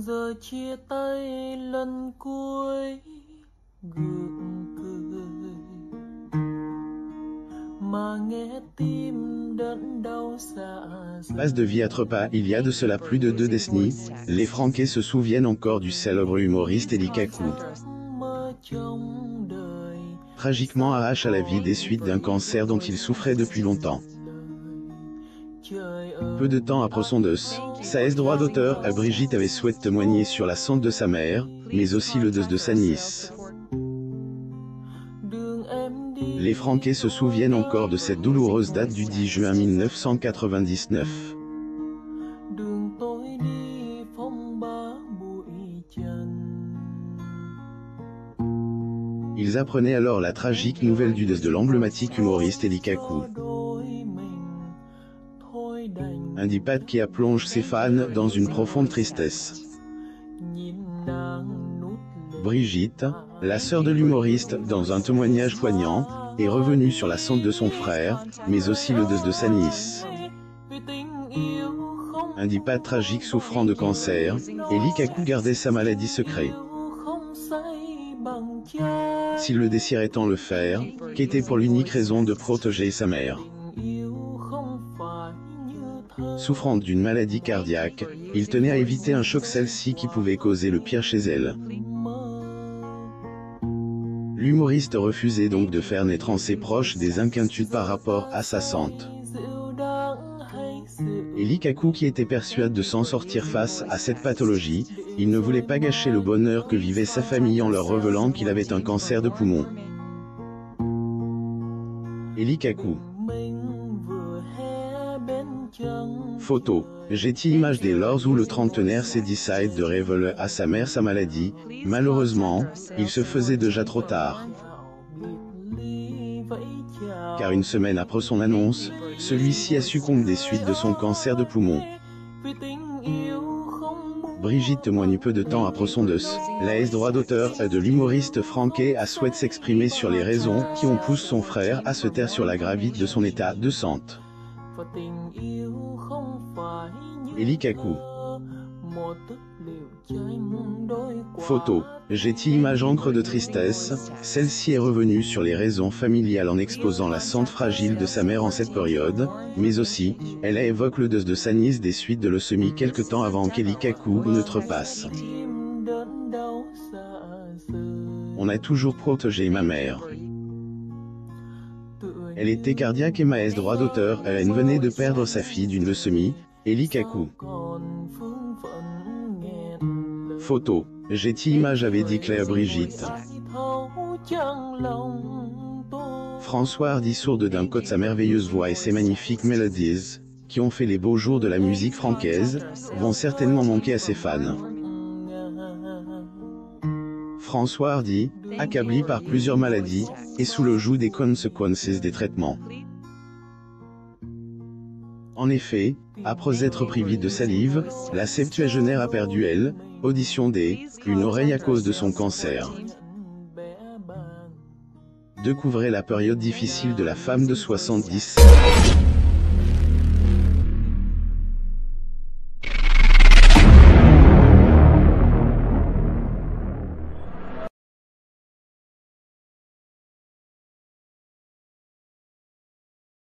Giờ chia tay lần cuối gượng cười mà nghe tim đớn đau dạ dày. Passe de vie à Trepas, il y a de cela plus de 2 décennies, les Frankais se souviennent encore du célèbre humoriste Eli Kaku. Tragiquement arrache à la vie des suites d'un cancer dont il souffrait depuis longtemps. Peu de temps après son deuil, sa droit d'auteur à Brigitte avait souhaité témoigner sur la santé de sa mère, mais aussi le deuil de sa nièce. Les Frankais se souviennent encore de cette douloureuse date du 10 juin 1999. Ils apprenaient alors la tragique nouvelle du deuil de l'emblématique humoriste Eli Kaku. Un dipade qui plonge ses fans dans une profonde tristesse. Brigitte, la sœur de l'humoriste, dans un témoignage poignant, est revenue sur la santé de son frère, mais aussi le deuil de sa nièce. Un dipade tragique souffrant de cancer, Eli Kaku gardait sa maladie secrète. S'il le désirait tant le faire, qu'était pour l'unique raison de protéger sa mère. Souffrant d'une maladie cardiaque, il tenait à éviter un choc celle-ci qui pouvait causer le pire chez elle. L'humoriste refusait donc de faire naître en ses proches des inquiétudes par rapport à sa santé. Eli Kaku qui était persuadé de s'en sortir face à cette pathologie, il ne voulait pas gâcher le bonheur que vivait sa famille en leur révélant qu'il avait un cancer de poumon. Eli Kaku. Photo. Getty Images dès lors où le trentenaire s'est décidé de révéler à sa mère sa maladie, malheureusement, il se faisait déjà trop tard. Car une semaine après son annonce, celui-ci a succombé des suites de son cancer de poumon. Brigitte témoigne peu de temps après son deuil. La droit d'auteur de l'humoriste Frankais a souhaité s'exprimer sur les raisons qui ont poussé son frère à se taire sur la gravité de son état de santé. Eli Kaku. Photo. Getty Images encre de tristesse, celle-ci est revenue sur les raisons familiales en exposant la santé fragile de sa mère en cette période, mais aussi, elle évoque le deuil de sa nièce des suites de leucémie quelque temps avant qu'Eli Kaku ne trépasse. On a toujours protégé ma mère. Elle était cardiaque et ma droit d'auteur, elle venait de perdre sa fille d'une leucémie, Eli Kaku. Photo. Getty Images avait déclaré Brigitte. François Hardy, sourde d'un côté sa merveilleuse voix et ses magnifiques mélodies, qui ont fait les beaux jours de la musique francaise, vont certainement manquer à ses fans. François Hardy, accablé par plusieurs maladies, est sous le joug des conséquences des traitements. En effet, après être privé de salive, la septuagénaire a perdu audition une oreille à cause de son cancer. Découvrez la période difficile de la femme de 70.